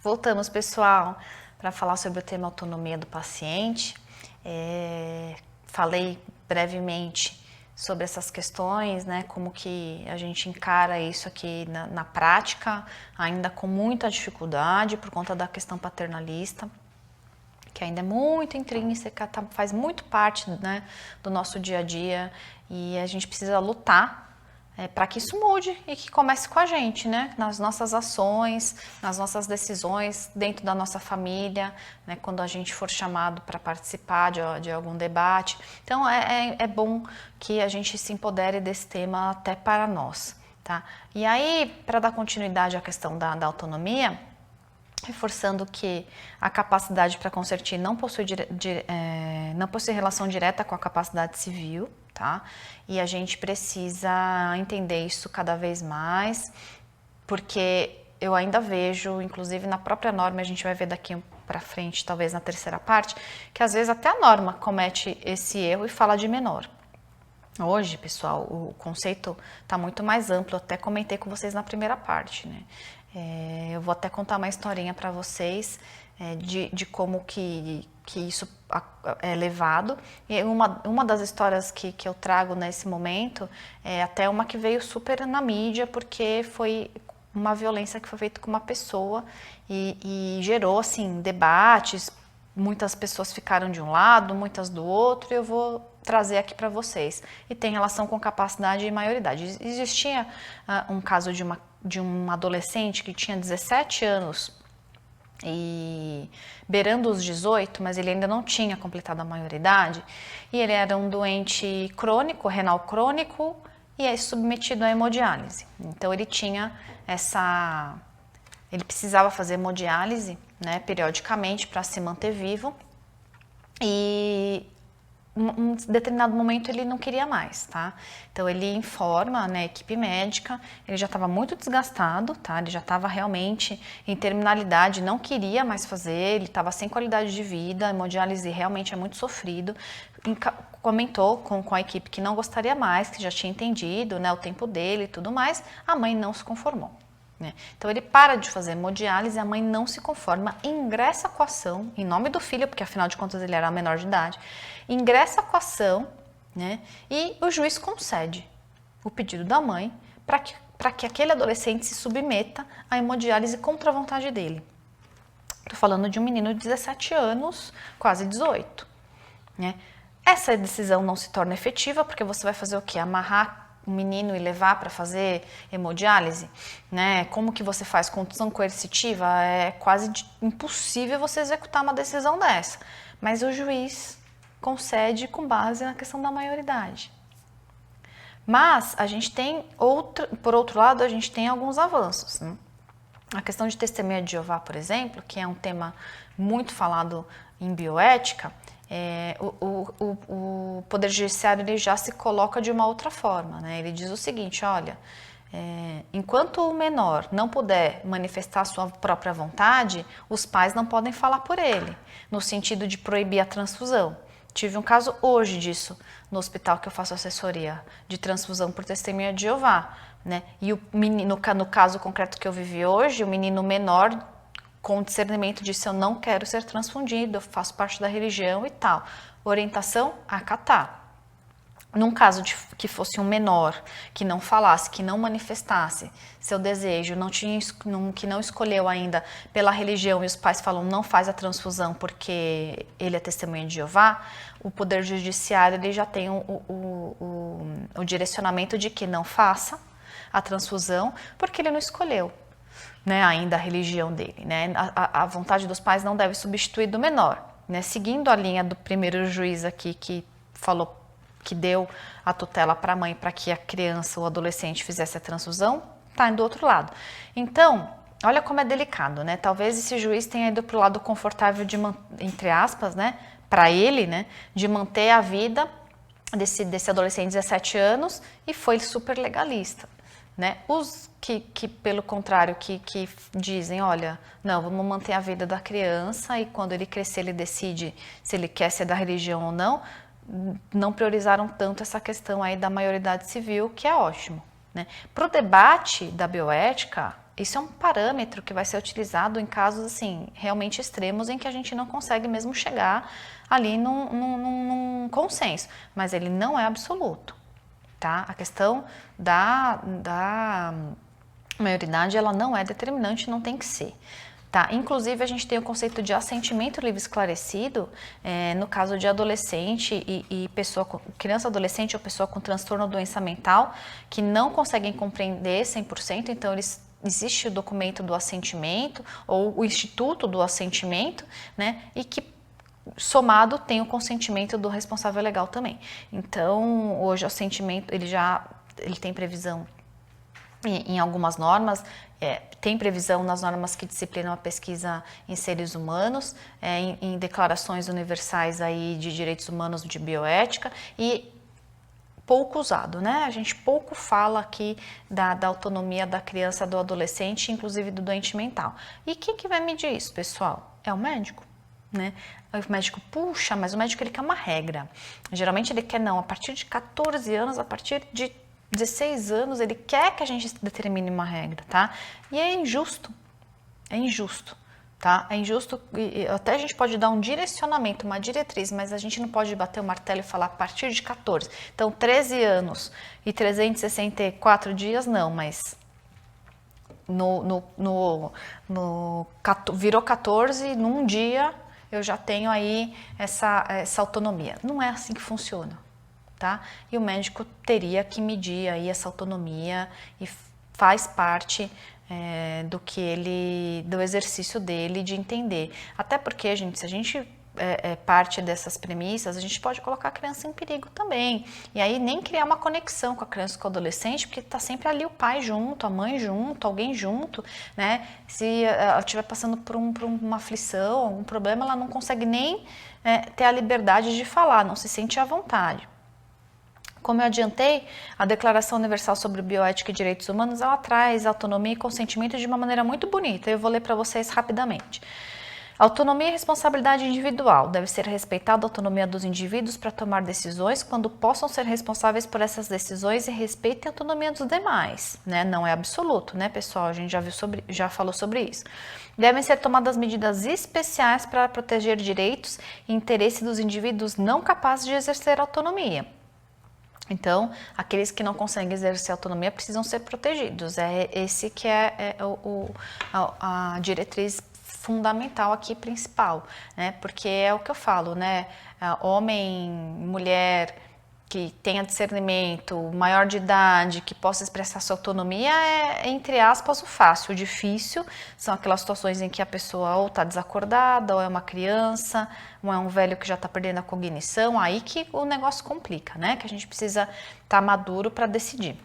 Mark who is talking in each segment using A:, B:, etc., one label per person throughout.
A: Voltamos, pessoal, para falar sobre o tema autonomia do paciente. Falei brevemente sobre essas questões, né, como que a gente encara isso aqui na prática, ainda com muita dificuldade por conta da questão paternalista, que ainda é muito intrínseca, faz muito parte, né, do nosso dia a dia, e a gente precisa lutar para que isso mude e que comece com a gente, né? Nas nossas ações, nas nossas decisões, dentro da nossa família, né? Quando a gente for chamado para participar de algum debate. Então, é bom que a gente se empodere desse tema até para nós, tá? E aí, para dar continuidade à questão da autonomia, reforçando que a capacidade para consentir não possui relação direta com a capacidade civil, tá? E a gente precisa entender isso cada vez mais, porque eu ainda vejo, inclusive na própria norma, a gente vai ver daqui para frente, talvez na terceira parte, que às vezes até a norma comete esse erro e fala de menor. Hoje, pessoal, o conceito está muito mais amplo, eu até comentei com vocês na primeira parte, né? Eu vou até contar uma historinha para vocês de como que isso é levado. E uma das histórias que eu trago nesse momento é até uma que veio super na mídia, porque foi uma violência que foi feita com uma pessoa e gerou assim debates. Muitas pessoas ficaram de um lado, muitas do outro, e eu vou trazer aqui para vocês. E tem relação com capacidade e maioridade. Existia um caso de uma adolescente que tinha 17 anos e beirando os 18, mas ele ainda não tinha completado a maioridade, e ele era um doente crônico, renal crônico, e é submetido à hemodiálise. Então ele tinha ele precisava fazer hemodiálise, né, periodicamente para se manter vivo, e um determinado momento ele não queria mais, tá? Então ele informa, né, a equipe médica, ele já estava muito desgastado, tá? Ele já estava realmente em terminalidade, não queria mais fazer, ele estava sem qualidade de vida, a hemodiálise realmente é muito sofrido. Comentou com a equipe que não gostaria mais, que já tinha entendido, né, o tempo dele e tudo mais. A mãe não se conformou, né? Então ele para de fazer hemodiálise, a mãe não se conforma, ingressa com a ação em nome do filho, porque afinal de contas ele era menor de idade, ingressa com a ação, né? E o juiz concede o pedido da mãe para que aquele adolescente se submeta à hemodiálise contra a vontade dele. Estou falando de um menino de 17 anos, quase 18, né? Essa decisão não se torna efetiva porque você vai fazer o quê? Amarrar o menino e levar para fazer hemodiálise, né? Como que você faz condução coercitiva? É quase impossível você executar uma decisão dessa. Mas o juiz concede com base na questão da maioridade. Mas a gente tem por outro lado, a gente tem alguns avanços, né? A questão de testemunha de Jeová, por exemplo, que é um tema muito falado em bioética, o Poder Judiciário ele já se coloca de uma outra forma, né? Ele diz o seguinte, olha, enquanto o menor não puder manifestar a sua própria vontade, os pais não podem falar por ele, no sentido de proibir a transfusão. Tive um caso hoje disso no hospital que eu faço assessoria, de transfusão por testemunha de Jeová, né? E o menino, no caso concreto que eu vivi hoje, o menino menor com discernimento disse, eu não quero ser transfundido, eu faço parte da religião e tal. Orientação, acatar. Num caso que fosse um menor, que não falasse, que não manifestasse seu desejo, que não escolheu ainda pela religião e os pais falam, não faz a transfusão porque ele é testemunha de Jeová, o Poder Judiciário ele já tem o direcionamento de que não faça a transfusão porque ele não escolheu, né, ainda a religião dele, né? A vontade dos pais não deve substituir do menor, né? Seguindo a linha do primeiro juiz aqui que falou que deu a tutela para a mãe para que a criança ou adolescente fizesse a transfusão, tá indo do outro lado. Então, olha como é delicado, né? Talvez esse juiz tenha ido para o lado confortável de, entre aspas, né, para ele, né, de manter a vida desse adolescente de 17 anos e foi super legalista, né? Os que pelo contrário, que dizem, olha, não, vamos manter a vida da criança e quando ele crescer ele decide se ele quer ser da religião ou não priorizaram tanto essa questão aí da maioridade civil, que é ótimo, né? Para o debate da bioética, Isso é um parâmetro que vai ser utilizado em casos assim realmente extremos em que a gente não consegue mesmo chegar ali num consenso, mas ele não é absoluto, tá? A questão da maioridade, ela não é determinante, não tem que ser. Tá? Inclusive, a gente tem o conceito de assentimento livre esclarecido, no caso de adolescente e criança, adolescente ou pessoa com transtorno ou doença mental, que não conseguem compreender 100%, então existe o documento do assentimento ou o instituto do assentimento, né? E que somado tem o consentimento do responsável legal também. Então, hoje o assentimento, ele tem previsão em algumas normas, tem previsão nas normas que disciplinam a pesquisa em seres humanos, em declarações universais aí de direitos humanos de bioética, e pouco usado, né? A gente pouco fala aqui da autonomia da criança, do adolescente, inclusive do doente mental. E quem que vai medir isso, pessoal? É o médico, né? O médico puxa, mas o médico ele quer uma regra. Geralmente ele quer a partir de 14 anos, a partir de 16 anos, ele quer que a gente determine uma regra, tá? E é injusto, tá? É injusto, e até a gente pode dar um direcionamento, uma diretriz, mas a gente não pode bater o martelo e falar a partir de 14. Então, 13 anos e 364 dias, não, mas virou 14, num dia eu já tenho aí essa autonomia. Não é assim que funciona. Tá? E o médico teria que medir aí essa autonomia e faz parte do exercício dele de entender. Até porque, gente, se a gente parte dessas premissas, a gente pode colocar a criança em perigo também. E aí nem criar uma conexão com a criança, com o adolescente, porque está sempre ali o pai junto, a mãe junto, alguém junto, né? Se ela estiver passando por uma aflição, algum problema, ela não consegue nem ter a liberdade de falar, não se sente à vontade. Como eu adiantei, a Declaração Universal sobre Bioética e Direitos Humanos, ela traz autonomia e consentimento de uma maneira muito bonita. Eu vou ler para vocês rapidamente. Autonomia e responsabilidade individual. Deve ser respeitada a autonomia dos indivíduos para tomar decisões quando possam ser responsáveis por essas decisões e respeitem a autonomia dos demais, né? Não é absoluto, né, pessoal? A gente já falou sobre isso. Devem ser tomadas medidas especiais para proteger direitos e interesse dos indivíduos não capazes de exercer autonomia. Então, aqueles que não conseguem exercer autonomia precisam ser protegidos. É esse que é a diretriz fundamental aqui, principal, né? Porque é o que eu falo, né? Homem, mulher que tenha discernimento, maior de idade, que possa expressar sua autonomia é, entre aspas, o fácil. O difícil são aquelas situações em que a pessoa ou está desacordada, ou é uma criança, ou é um velho que já está perdendo a cognição, aí que o negócio complica, né? Que a gente precisa estar maduro para decidir.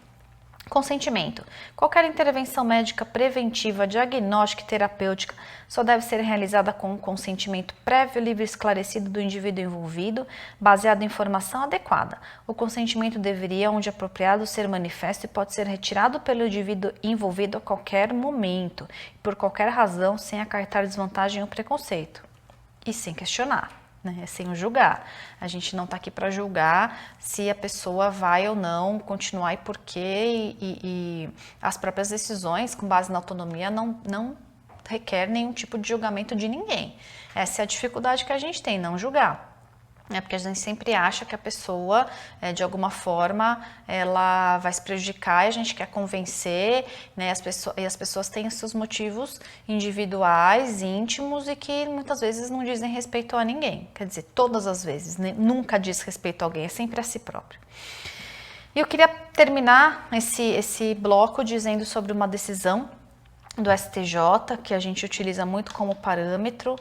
A: Consentimento. Qualquer intervenção médica preventiva, diagnóstica e terapêutica só deve ser realizada com um consentimento prévio, livre e esclarecido do indivíduo envolvido, baseado em informação adequada. O consentimento deveria, onde apropriado, ser manifesto e pode ser retirado pelo indivíduo envolvido a qualquer momento, por qualquer razão, sem acarretar desvantagem ou preconceito. E sem questionar. Né, sem julgar. A gente não está aqui para julgar se a pessoa vai ou não continuar e por quê, e as próprias decisões com base na autonomia não requer nenhum tipo de julgamento de ninguém. Essa é a dificuldade que a gente tem, não julgar. Porque a gente sempre acha que a pessoa, de alguma forma, ela vai se prejudicar e a gente quer convencer, né? As pessoas têm os seus motivos individuais, íntimos e que muitas vezes não dizem respeito a ninguém. Quer dizer, todas as vezes, né? Nunca diz respeito a alguém, é sempre a si próprio. E eu queria terminar esse bloco dizendo sobre uma decisão do STJ, que a gente utiliza muito como parâmetro,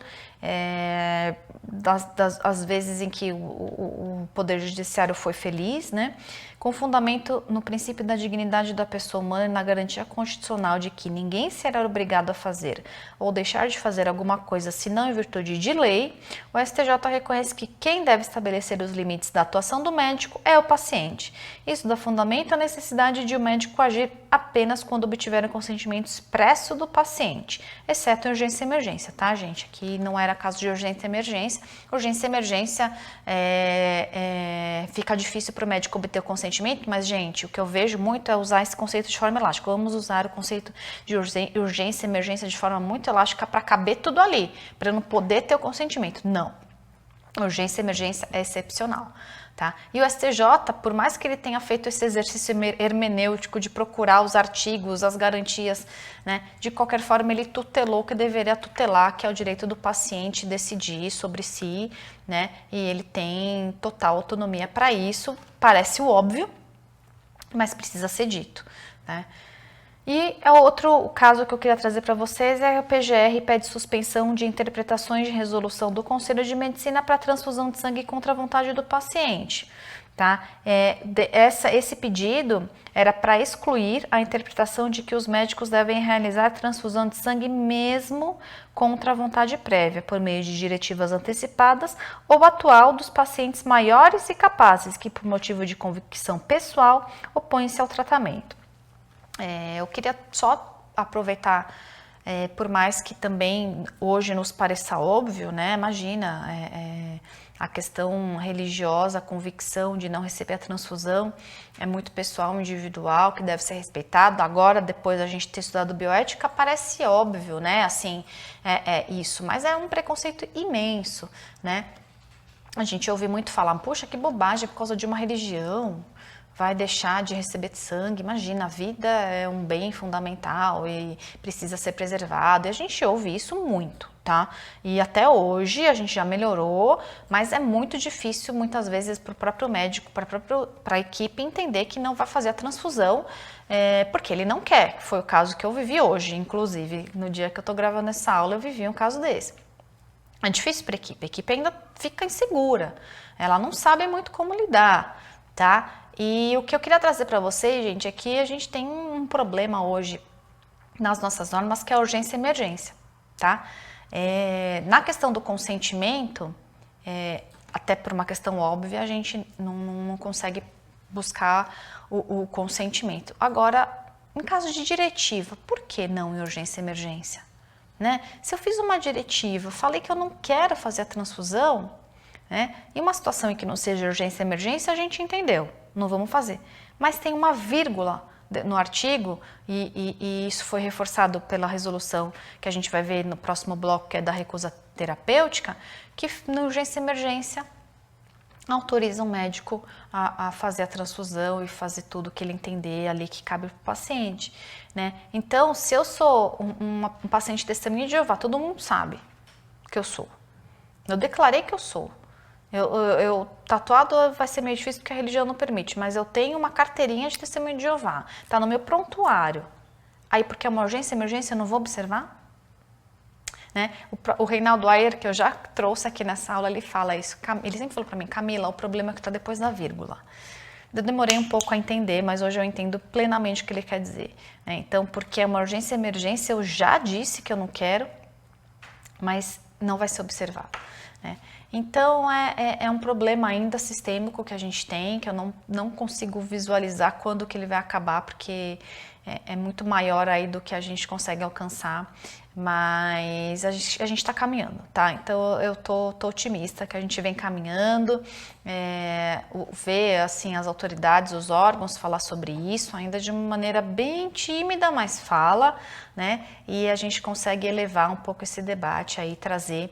A: das vezes em que o Poder Judiciário foi feliz, né? Com fundamento no princípio da dignidade da pessoa humana e na garantia constitucional de que ninguém será obrigado a fazer ou deixar de fazer alguma coisa senão em virtude de lei, o STJ reconhece que quem deve estabelecer os limites da atuação do médico é o paciente. Isso dá fundamento à necessidade de o médico agir apenas quando obtiver o consentimento expresso do paciente, exceto em urgência e emergência, tá, gente? Aqui não era era caso de urgência e emergência. Urgência e emergência fica difícil para o médico obter o consentimento, mas, gente, o que eu vejo muito é usar esse conceito de forma elástica. Vamos usar o conceito de urgência e emergência de forma muito elástica para caber tudo ali, para eu não poder ter o consentimento. Não. Urgência e emergência é excepcional, tá? E o STJ, por mais que ele tenha feito esse exercício hermenêutico de procurar os artigos, as garantias, né? De qualquer forma, ele tutelou o que deveria tutelar, que é o direito do paciente decidir sobre si, né? E ele tem total autonomia para isso. Parece o óbvio, mas precisa ser dito, né? E o outro caso que eu queria trazer para vocês é o PGR pede suspensão de interpretações de resolução do Conselho de Medicina para transfusão de sangue contra a vontade do paciente. Tá? Esse pedido era para excluir a interpretação de que os médicos devem realizar transfusão de sangue mesmo contra a vontade prévia, por meio de diretivas antecipadas ou atual dos pacientes maiores e capazes que, por motivo de convicção pessoal, opõem-se ao tratamento. Eu queria só aproveitar, por mais que também hoje nos pareça óbvio, né? Imagina, a questão religiosa, a convicção de não receber a transfusão é muito pessoal, individual, que deve ser respeitado. Agora, depois da gente ter estudado bioética, parece óbvio, né? Assim, isso, mas é um preconceito imenso, né? A gente ouve muito falar, puxa, que bobagem, por causa de uma religião vai deixar de receber sangue. Imagina, a vida é um bem fundamental e precisa ser preservado. E a gente ouve isso muito, tá? E até hoje a gente já melhorou, mas é muito difícil muitas vezes para o próprio médico, para a equipe entender que não vai fazer a transfusão porque ele não quer. Foi o caso que eu vivi hoje, inclusive no dia que eu tô gravando essa aula eu vivi um caso desse. É difícil para a equipe ainda fica insegura, ela não sabe muito como lidar, tá? E o que eu queria trazer para vocês, gente, é que a gente tem um problema hoje nas nossas normas, que é a urgência e emergência, tá? Na questão do consentimento, até por uma questão óbvia, a gente não consegue buscar o consentimento. Agora, em caso de diretiva, por que não em urgência e emergência? Né? Se eu fiz uma diretiva, falei que eu não quero fazer a transfusão, né? Em uma situação em que não seja urgência e emergência, a gente entendeu, não vamos fazer. Mas tem uma vírgula no artigo, e isso foi reforçado pela resolução que a gente vai ver no próximo bloco, que é da recusa terapêutica, que na urgência e emergência autoriza o médico a fazer a transfusão e fazer tudo que ele entender ali que cabe para o paciente, né? Então, se eu sou um paciente testemunha de Jeová, todo mundo sabe que eu sou. Eu declarei que eu sou. Eu tatuado vai ser meio difícil porque a religião não permite, mas eu tenho uma carteirinha de testemunho de Jeová, tá no meu prontuário. Aí, porque é uma urgência e emergência, eu não vou observar? Né? O Reinaldo Ayer, que eu já trouxe aqui nessa aula, ele fala isso. Ele sempre falou para mim, Camila, o problema é que está depois da vírgula. Eu demorei um pouco a entender, mas hoje eu entendo plenamente o que ele quer dizer. Né? Então, porque é uma urgência e emergência, eu já disse que eu não quero, mas não vai ser observado. Né? Então, é um problema ainda sistêmico que a gente tem, que eu não consigo visualizar quando que ele vai acabar, porque é muito maior aí do que a gente consegue alcançar, mas a gente está caminhando, tá? Então, eu tô otimista que a gente vem caminhando, ver, assim, as autoridades, os órgãos falar sobre isso, ainda de uma maneira bem tímida, mas fala, né? E a gente consegue elevar um pouco esse debate aí, trazer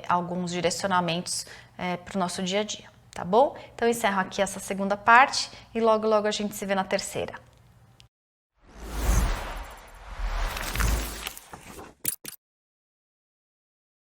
A: alguns direcionamentos para o nosso dia a dia, tá bom? Então, eu encerro aqui essa segunda parte e logo, logo a gente se vê na terceira.